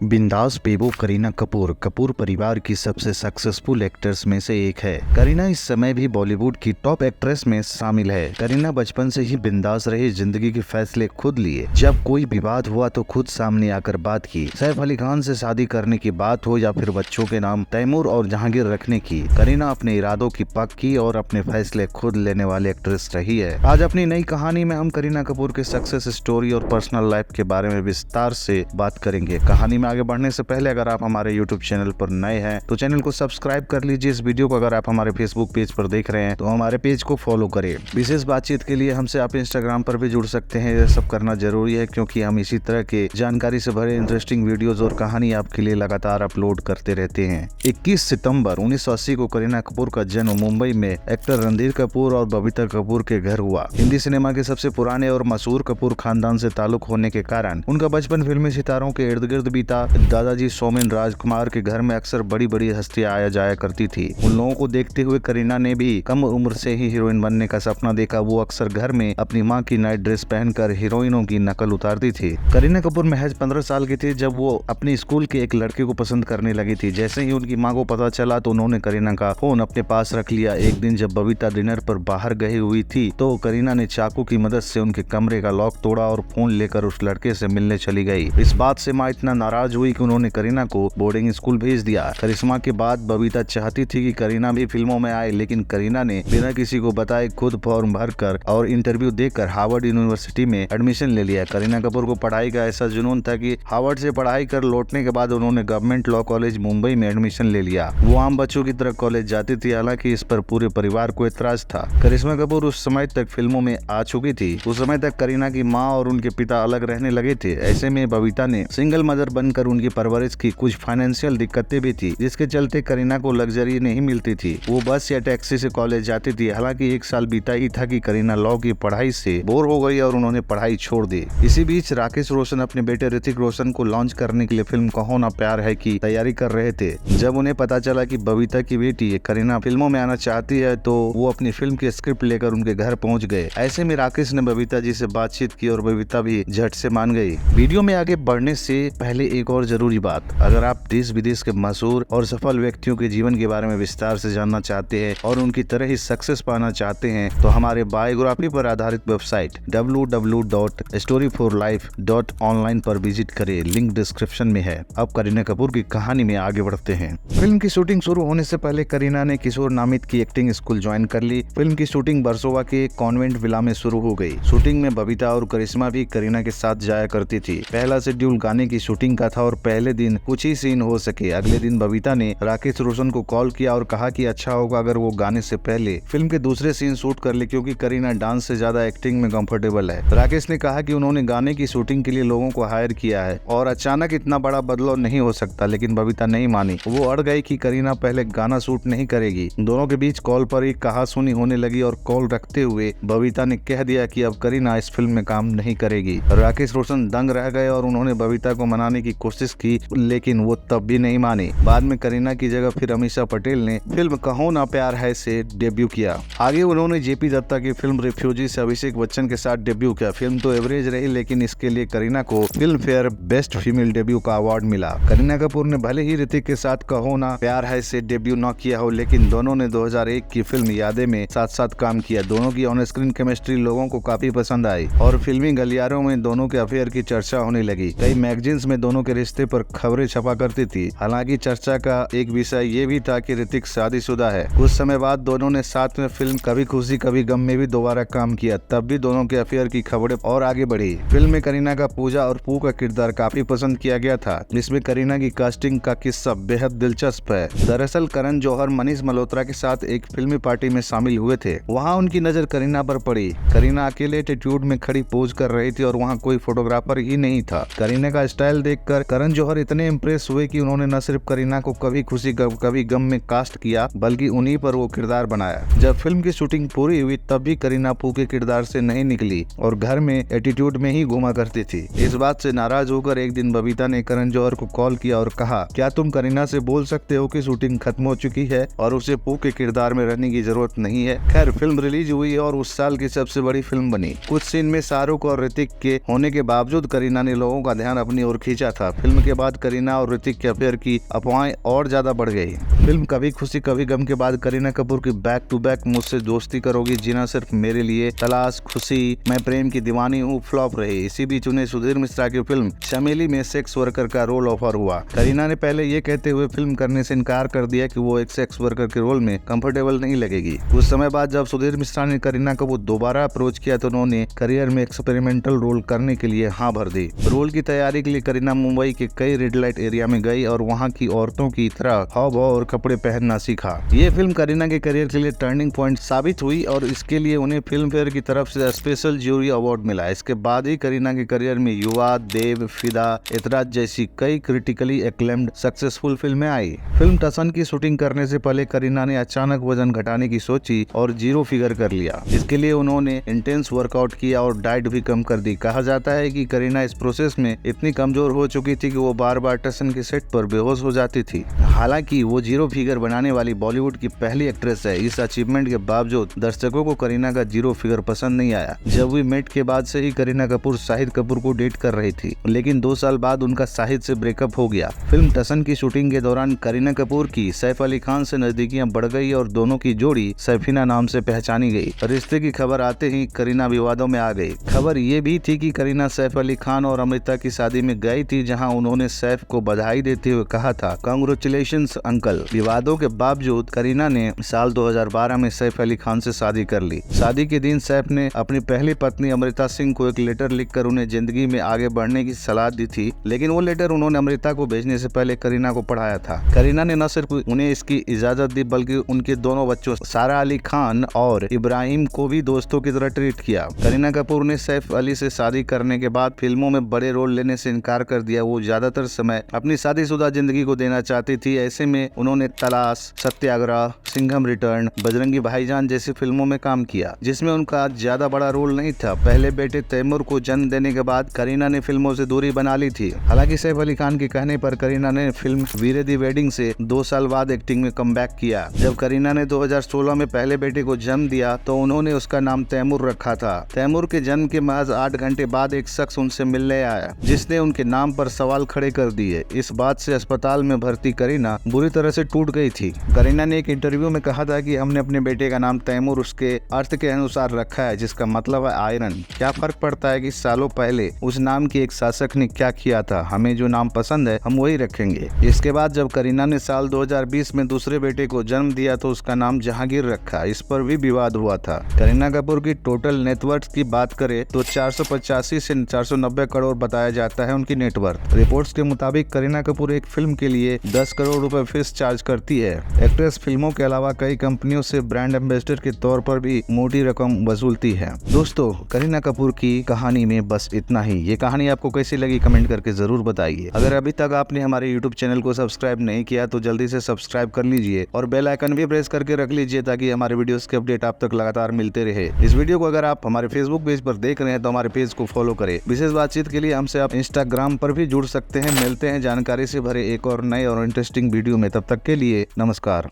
बिंदास बेबो करीना कपूर कपूर परिवार की सबसे सक्सेसफुल एक्टर्स में से एक है। करीना इस समय भी बॉलीवुड की टॉप एक्ट्रेस में शामिल है। करीना बचपन से ही बिंदास रही, जिंदगी के फैसले खुद लिए। जब कोई विवाद हुआ तो खुद सामने आकर बात की। सैफ अली खान से शादी करने की बात हो या फिर बच्चों के नाम तैमूर और जहांगीर रखने की, करीना अपने इरादों की पक्की और अपने फैसले खुद लेने वाली एक्ट्रेस रही है। आज अपनी नई कहानी में हम करीना कपूर के सक्सेस स्टोरी और पर्सनल लाइफ के बारे में विस्तार से बात करेंगे। कहानी में आगे बढ़ने से पहले अगर आप हमारे YouTube चैनल पर नए हैं तो चैनल को सब्सक्राइब कर लीजिए। इस वीडियो को अगर आप हमारे फेसबुक पेज पर देख रहे हैं तो हमारे पेज को फॉलो करें। विशेष बातचीत के लिए हमसे आप इंस्टाग्राम पर भी जुड़ सकते हैं। यह सब करना जरूरी है क्योंकि हम इसी तरह के जानकारी से भरे इंटरेस्टिंग वीडियोज और कहानी आपके लिए लगातार अपलोड करते रहते हैं। 21 सितंबर 1980 को करीना कपूर का जन्म मुंबई में एक्टर रणधीर कपूर और बबीता कपूर के घर हुआ। हिंदी सिनेमा के सबसे पुराने और मशहूर कपूर खानदान से ताल्लुक होने के कारण उनका बचपन फिल्मी सितारों के इर्द गिर्द बीता। दादाजी सोमेन राजकुमार के घर में अक्सर बड़ी बड़ी हस्तियां आया जाया करती थी। उन लोगों को देखते हुए करीना ने भी कम उम्र से ही हीरोइन बनने का सपना देखा। वो अक्सर घर में अपनी मां की नाइट ड्रेस पहनकर हीरोइनों की नकल उतारती थी। करीना कपूर महज 15 साल की थी जब वो अपने स्कूल के एक लड़के को पसंद करने लगी थी। जैसे ही उनकी मां को पता चला तो उन्होंने करीना का फोन अपने पास रख लिया। एक दिन जब बबीता डिनर पर बाहर गई हुई थी तो करीना ने चाकू की मदद से उनके कमरे का लॉक तोड़ा और फोन लेकर उस लड़के से मिलने चली गई। इस बात से मां इतना नाराज हुई कि उन्होंने करीना को बोर्डिंग स्कूल भेज दिया। करिश्मा के बाद बबीता चाहती थी कि करीना भी फिल्मों में आए, लेकिन करीना ने बिना किसी को बताए खुद फॉर्म भरकर और इंटरव्यू देकर हार्वर्ड यूनिवर्सिटी में एडमिशन ले लिया। करीना कपूर को पढ़ाई का ऐसा जुनून था कि हार्वर्ड से पढ़ाई कर लौटने के बाद उन्होंने गवर्नमेंट लॉ कॉलेज मुंबई में एडमिशन ले लिया। वो आम बच्चों की तरह कॉलेज जाती थी, हालांकि इस पर पूरे परिवार को एतराज था। करिश्मा कपूर उस समय तक फिल्मों में आ चुकी थी। उस समय तक करीना की माँ और उनके पिता अलग रहने लगे थे। ऐसे में बबीता ने सिंगल मदर बनकर उनकी परवरिश की। कुछ फाइनेंशियल दिक्कतें भी थी जिसके चलते करीना को लग्जरी नहीं मिलती थी। वो बस या टैक्सी से कॉलेज जाती थी। हालांकि एक साल बीता ही था कि करीना लॉ की पढ़ाई से बोर हो गई और उन्होंने पढ़ाई छोड़ दी। इसी बीच राकेश रोशन अपने बेटे ऋतिक रोशन को लॉन्च करने के लिए फिल्म कहो ना प्यार है की तैयारी कर रहे थे। जब उन्हें पता चला कि बबीता की बेटी करीना फिल्मों में आना चाहती है तो वो अपनी फिल्म की स्क्रिप्ट लेकर उनके घर पहुँच गए। ऐसे में राकेश ने बबीता जी से बातचीत की और बबीता भी झट से मान गई। वीडियो में आगे बढ़ने से पहले एक और जरूरी बात, अगर आप देश विदेश के मशहूर और सफल व्यक्तियों के जीवन के बारे में विस्तार से जानना चाहते हैं और उनकी तरह ही सक्सेस पाना चाहते हैं तो हमारे बायोग्राफी पर आधारित वेबसाइट www.storyforlife.online पर विजिट करें। लिंक डिस्क्रिप्शन में है। अब करीना कपूर की कहानी में आगे बढ़ते हैं। फिल्म की शूटिंग शुरू होने से पहले करीना ने किशोर नामित की एक्टिंग स्कूल ज्वाइन कर ली। फिल्म की शूटिंग बरसोवा के कॉन्वेंट विला में शुरू हो गई। शूटिंग में बबीता और करिश्मा भी करीना के साथ जाया करती थी। पहला शेड्यूल गाने की शूटिंग का था और पहले दिन कुछ ही सीन हो सके। अगले दिन बबीता ने राकेश रोशन को कॉल किया और कहा कि अच्छा होगा अगर वो गाने से पहले फिल्म के दूसरे सीन शूट कर ले, क्योंकि करीना डांस से ज्यादा एक्टिंग में कंफर्टेबल है। राकेश ने कहा कि उन्होंने गाने की शूटिंग के लिए लोगों को हायर किया है और अचानक इतना बड़ा बदलाव नहीं हो सकता, लेकिन बबीता नहीं मानी। वो अड़ गई कि करीना पहले गाना शूट नहीं करेगी। दोनों के बीच कॉल पर ही कहासुनी होने लगी और कॉल रखते हुए बबीता ने कह दिया कि अब करीना इस फिल्म में काम नहीं करेगी। राकेश रोशन दंग रह गए और उन्होंने बबीता को मनाने की कोशिश की, लेकिन वो तब भी नहीं मानी। बाद में करीना की जगह फिर अमीषा पटेल ने फिल्म कहो ना प्यार है से डेब्यू किया। आगे उन्होंने जेपी दत्ता की फिल्म रिफ्यूजी से अभिषेक बच्चन के साथ डेब्यू किया। फिल्म तो एवरेज रही, लेकिन इसके लिए करीना को film fair best female debut का अवार्ड मिला। करीना कपूर ने भले ही ऋतिक के साथ कहो ना प्यार है से डेब्यू न किया हो, लेकिन दोनों ने 2001 की फिल्म यादें में साथ साथ काम किया। दोनों की ऑन स्क्रीन केमिस्ट्री लोगों को काफी पसंद आई और फिल्मी गलियारों में दोनों के अफेयर की चर्चा होने लगी। कई मैगजीन्स में दोनों के रिश्ते पर खबरें छपा करती थी। हालांकि चर्चा का एक विषय ये भी था कि ऋतिक शादीशुदा है। कुछ समय बाद दोनों ने साथ में फिल्म कभी खुशी कभी गम में भी दोबारा काम किया। तब भी दोनों के अफेयर की खबरें और आगे बढ़ी। फिल्म में करीना का पूजा और पू का किरदार काफी पसंद किया गया था। इसमें करीना की कास्टिंग का किस्सा बेहद दिलचस्प है। दरअसल करण जौहर मनीष मल्होत्रा के साथ एक फिल्मी पार्टी में शामिल हुए थे। वहाँ उनकी नजर करीना पर पड़ी। करीना अकेले एटीट्यूड में खड़ी पोज कर रही थी और वहाँ कोई फोटोग्राफर ही नहीं था। करीना का स्टाइल देखकर करण जौहर इतने इम्प्रेस हुए कि उन्होंने न सिर्फ करीना को कभी खुशी कभी गम में कास्ट किया, बल्कि उन्हीं पर वो किरदार बनाया। जब फिल्म की शूटिंग पूरी हुई तब भी करीना पू के किरदार से नहीं निकली और घर में एटीट्यूड में ही घूमा करती थी। इस बात से नाराज होकर एक दिन बबीता ने करण जौहर को कॉल किया और कहा, क्या तुम करीना से बोल सकते हो कि शूटिंग खत्म हो चुकी है और उसे पू के किरदार में रहने की जरूरत नहीं है। खैर फिल्म रिलीज हुई और उस साल की सबसे बड़ी फिल्म बनी। कुछ सीन में शाहरुख और ऋतिक के होने के बावजूद करीना ने लोगों का ध्यान अपनी ओर खींचा था। था। फिल्म के बाद करीना और ऋतिक के अफेयर की अफवाहें और ज्यादा बढ़ गई। फिल्म कभी खुशी कभी गम के बाद करीना कपूर की बैक टू बैक मुझसे दोस्ती करोगी, जीना सिर्फ मेरे लिए, तलाश, खुशी, मैं प्रेम की दीवानी हूँ फ्लॉप रही। इसी बीच उन्हें सुधीर मिश्रा की फिल्म चमेली में सेक्स वर्कर का रोल ऑफर हुआ। करीना ने पहले ये कहते हुए फिल्म करने से इनकार कर दिया कि वो एक सेक्स वर्कर के रोल में कंफर्टेबल नहीं लगेगी। कुछ समय बाद जब सुधीर मिश्रा ने करीना को दोबारा अप्रोच किया तो उन्होंने करियर में एक्सपेरिमेंटल रोल करने के लिए हाँ भर दी। रोल की तैयारी के लिए करीना मुंबई के कई रेड लाइट एरिया में गई और वहाँ की औरतों की तरह हाव भाव और कपड़े पहनना सीखा। ये फिल्म करीना के करियर के लिए टर्निंग पॉइंट साबित हुई और इसके लिए उन्हें फिल्म फेयर की तरफ से स्पेशल ज्यूरी अवार्ड मिला। इसके बाद ही करीना के करियर में युवा, देव, फिदा, एतराज जैसी कई क्रिटिकली एक्लेम्ड सक्सेसफुल फिल्में आई। फिल्म टसन की शूटिंग करने से पहले करीना ने अचानक वजन घटाने की सोची और 0 फिगर कर लिया। इसके लिए उन्होंने इंटेंस वर्कआउट किया और डाइट भी कम कर दी। कहा जाता है कि करीना इस प्रोसेस में इतनी कमजोर हो चुकी थी कि वो बार बार टसन के सेट पर बेहोश हो जाती थी। हालांकि वो 0 फिगर बनाने वाली बॉलीवुड की पहली एक्ट्रेस है। इस अचीवमेंट के बावजूद दर्शकों को करीना का 0 फिगर पसंद नहीं आया। जब वी मेट के बाद से ही करीना कपूर शाहिद कपूर को डेट कर रही थी, लेकिन 2 साल बाद उनका शाहिद से ब्रेकअप हो गया। फिल्म टसन की शूटिंग के दौरान करीना कपूर की सैफ अली खान से नजदीकियां बढ़ गई और दोनों की जोड़ी सैफीना नाम से पहचानी गई। रिश्ते की खबर आते ही करीना विवादों में आ गई। खबर ये भी थी कि करीना सैफ अली खान और अमृता की शादी में गई थी, जहां उन्होंने सैफ को बधाई देते हुए कहा था, कांग्रेचुलेशंस अंकल। विवादों के बावजूद करीना ने साल 2012 में सैफ अली खान से शादी कर ली। शादी के दिन सैफ ने अपनी पहली पत्नी अमृता सिंह को एक लेटर लिखकर उन्हें जिंदगी में आगे बढ़ने की सलाह दी थी, लेकिन वो लेटर उन्होंने अमृता को भेजने से पहले करीना को पढ़ाया था। करीना ने न सिर्फ उन्हें इसकी इजाजत दी बल्कि उनके दोनों बच्चों सारा अली खान और इब्राहिम को भी दोस्तों की तरह ट्रीट किया। करीना कपूर ने सैफ अली से शादी करने के बाद फिल्मों में बड़े रोल लेने से इनकार कर दिया। वो ज्यादातर समय अपनी शादीशुदा जिंदगी को देना चाहती थी। ऐसे में उन्होंने तलाश, सत्याग्रह, सिंघम रिटर्न, बजरंगी भाईजान जैसी फिल्मों में काम किया, जिसमें उनका ज्यादा बड़ा रोल नहीं था। पहले बेटे तैमूर को जन्म देने के बाद करीना ने फिल्मों से दूरी बना ली थी। हालांकि सैफ अली खान के कहने पर करीना ने फिल्म वीरे दी वेडिंग से 2 साल बाद एक्टिंग में कमबैक किया। जब करीना ने 2016 में पहले बेटे को जन्म दिया तो उन्होंने उसका नाम तैमूर रखा था। तैमूर के जन्म के महज 8 घंटे बाद एक शख्स उनसे मिलने आया, जिसने उनके नाम पर सवाल खड़े कर दिए। इस बात से अस्पताल में भर्ती करीना बुरी तरह से टूट गई थी। करीना ने एक इंटरव्यू में कहा था कि हमने अपने बेटे का नाम तैमूर उसके अर्थ के अनुसार रखा है, जिसका मतलब है आयरन। क्या फर्क पड़ता है कि सालों पहले उस नाम के एक शासक ने क्या किया था? हमें जो नाम पसंद है हम वही रखेंगे। इसके बाद जब करीना ने साल 2020 में दूसरे बेटे को जन्म दिया तो उसका नाम जहांगीर रखा। इस पर भी विवाद हुआ था। करीना कपूर की टोटल नेटवर्थ की बात करें तो 485 से 490 करोड़ बताया जाता है उनकी नेटवर्थ। रिपोर्ट्स के मुताबिक करीना कपूर एक फिल्म के लिए 10 करोड़ रुपए फीस चार्ज करती है। एक्ट्रेस फिल्मों के अलावा कई कंपनियों से ब्रांड एम्बेसडर के तौर पर भी मोटी रकम वसूलती है। दोस्तों, करीना कपूर की कहानी में बस इतना ही। ये कहानी आपको कैसी लगी कमेंट करके जरूर बताइए। अगर अभी तक आपने हमारे YouTube चैनल को सब्सक्राइब नहीं किया तो जल्दी से सब्सक्राइब कर लीजिए और बेल आइकन भी प्रेस करके रख लीजिए ताकि हमारे वीडियोस के अपडेट आप तक लगातार मिलते रहे। इस वीडियो को अगर आप हमारे फेसबुक पेज पर देख रहे हैं तो हमारे पेज को फॉलो करें। विशेष बातचीत के लिए हमसे आप इंस्टाग्राम पर भी जुड़ सकते हैं। मिलते हैं जानकारी से भरे एक और नए और इंटरेस्टिंग वीडियो में। तब तक के लिए नमस्कार।